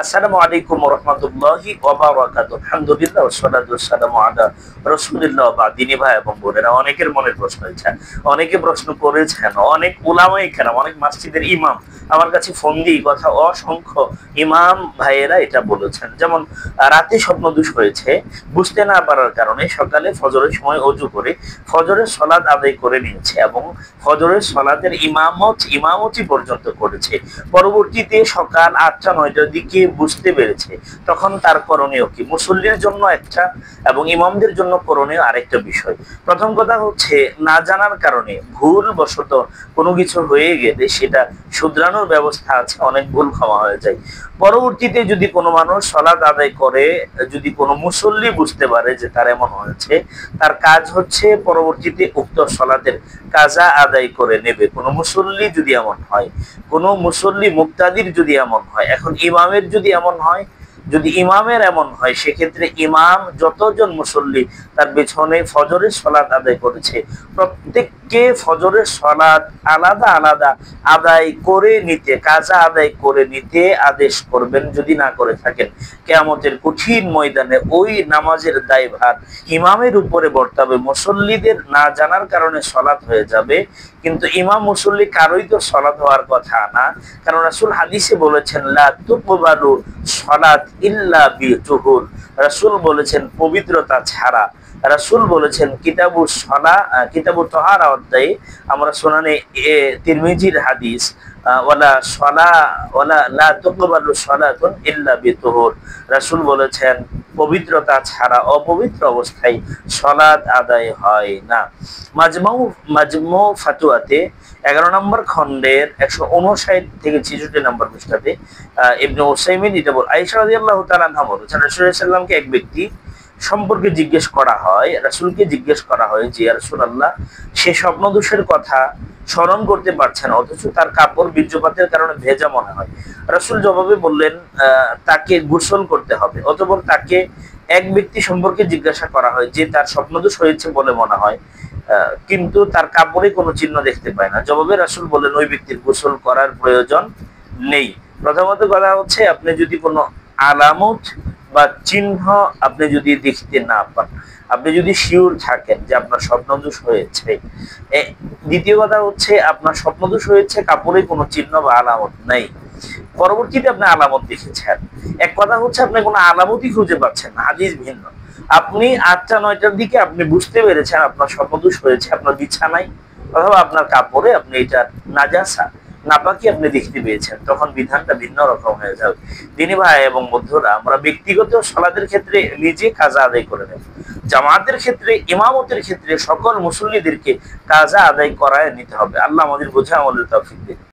আসসালামু আলাইকুম ওয়া রাহমাতুল্লাহি ওয়া বারাকাতুহু। আলহামদুলিল্লাহ ওয়াসসালাতু ওয়াসসালামু আলা রাসূলিল্লাহ ওয়া বা'দ। দিনী ভাই এবং বোনেরা, অনেকের মনের প্রশ্ন হয়েছে, অনেকে প্রশ্ন করেছেন, অনেক উলামায়ে কেরাম, অনেক মসজিদের ইমাম আমার কাছে ফোন দিয়ে কথা অসংখ্য ইমাম ভাইয়েরা এটা বলেছেন। যেমন রাতে স্বপ্নদোষ হয়েছে, বুঝতে না পারার কারণে সকালে ফজরের সময় ওযু করে ফজরের সালাত আদায় করে নিয়েছে এবং ফজরের সালাতের ইমামতি পর্যন্ত করেছে। পরবর্তীতে সকাল ৮টা-৯টার দিকে বুঝতে পেরেছে, তখন তার করণীয় কি? মুসল্লির জন্য একটা এবং ইমামদের জন্য করণীয় আরেকটা বিষয়। প্রথম কথা হচ্ছে, না জানার কারণে ভুলবশত কোনো কিছু হয়ে গেলে সেটা শুধরানোর ব্যবস্থা আছে, অনেক ভুল ক্ষমা হয়ে যায়। পরবর্তীতে যদি কোনো মানুষ সালাত আদায় করে, যদি কোনো মুসল্লি বুঝতে পারে যে তার এমন হয়েছে, তার কাজ হচ্ছে পরবর্তীতে উক্ত সালাতের কাজা আদায় করে নেবে। কোনো মুসল্লি যদি এমন হয়, কোনো মুসল্লি মুক্তাদির যদি এমন হয়, এখন ইমামের যদি এমন হয়, যদি ইমামের এমন হয়, সেক্ষেত্রে ইমাম যতজন মুসল্লি তার পেছনে ফজরের সালাত আদায় করেছে, প্রত্যেককে ফজরের সালাত আলাদা আলাদা আদায় করে নিতে, কাজা আদায় করে নিতে আদেশ করবেন। যদি না করে থাকেন, কিয়ামতের কঠিন ময়দানে ওই নামাজের দায়ভার ইমামের উপরে বর্তাবে। মুসল্লিদের না জানার কারণে সালাত হয়ে যাবে, কিন্তু ইমাম মুসল্লি কারোই তো সালাত হওয়ার কথা না, কারণ রাসূল হাদিসে বলেছেন, লা তুকবালু সালাত ইল্লা বিতুহুর। রাসূল বলেছেন পবিত্রতা ছাড়া। রাসূল বলেছেন কিতাবু তাহারা অধ্যায়ে, আমরা সুনানে তিরমিজির হাদিস, লা তুকবালু সালাতুন ইল্লা বিতুহুর। রাসূল বলেছেন পবিত্রতা ছাড়া, অপবিত্র অবস্থায় সালাত আদায় হয় না। মাজমু ফাতুয়াতে 11 নম্বর খণ্ডের 159 থেকে 66 নম্বর পৃষ্ঠাতে ইবনে উসাইমিন এটা বল, আয়েশা রাদিয়াল্লাহু তাআলা আনহা বলেছেন, রাসূলুল্লাহ সাল্লাল্লাহু আলাইহি ওয়াসাল্লামকে এক ব্যক্তি সম্পর্কে জিজ্ঞেস করা হয়, রাসূলকে জিজ্ঞেস করা হয় যে, ইয়া রাসূলুল্লাহ, সে স্বপ্নদোষের কথা স্মরণ করতে পারছে না, অথচ তার কাপড় বীর্যপাতের কারণে ভেজা মনে হয়। রাসূল জবাবে বললেন, তাকে গোসল করতে হবে। অতঃপর তাকে এক ব্যক্তি সম্পর্কে জিজ্ঞাসা করা হয় যে তার স্বপ্নদোষ হয়েছে বলে মনে হয়, কিন্তু তার কাপড়ে কোনো চিহ্ন দেখতে পায় না। জবাবে রাসূল বললেন, ওই ব্যক্তির গোসল করার প্রয়োজন নেই। প্রথমত কথা হচ্ছে, আপনি যদি কোনো আলামত বা চিহ্ন আপনি যদি দেখতে না পান, আপনি যদি শিওর থাকেন যে আপনার স্বপ্নদোষ হয়েছে। দ্বিতীয় কথা হচ্ছে, আপনার স্বপ্নদোষ হয়েছে, কাপড়ে কোনো চিহ্ন বা আলামত নেই, পরবর্তীতে আপনি আলামত দেখেছেন। এক কথা হচ্ছে, আপনি কোনো আলামতই খুঁজে পাচ্ছেন না, হাদিস ভিন্ন। আপনি ৮টা-৯টার দিকে আপনি বুঝতে পেরেছেন আপনার স্বপ্নদোষ হয়েছে, আপনার বিছানায় অথবা আপনার কাপড়ে আপনি এটা নাজাসা, নাপাকি আপনি দেখতে পেয়েছেন, তখন বিধানটা ভিন্ন রকম হয়ে যাবে। দিনী ভাই এবং বন্ধুরা, আমরা ব্যক্তিগত সালাতের ক্ষেত্রে নিজে কাজা আদায় করে নেব, জামাতের ক্ষেত্রে, ইমামতের ক্ষেত্রে সকল মুসল্লিদেরকে কাজা আদায় করায় নিতে হবে। আল্লাহ আমাদের বোঝা, আমাদের তৌফিক দিন।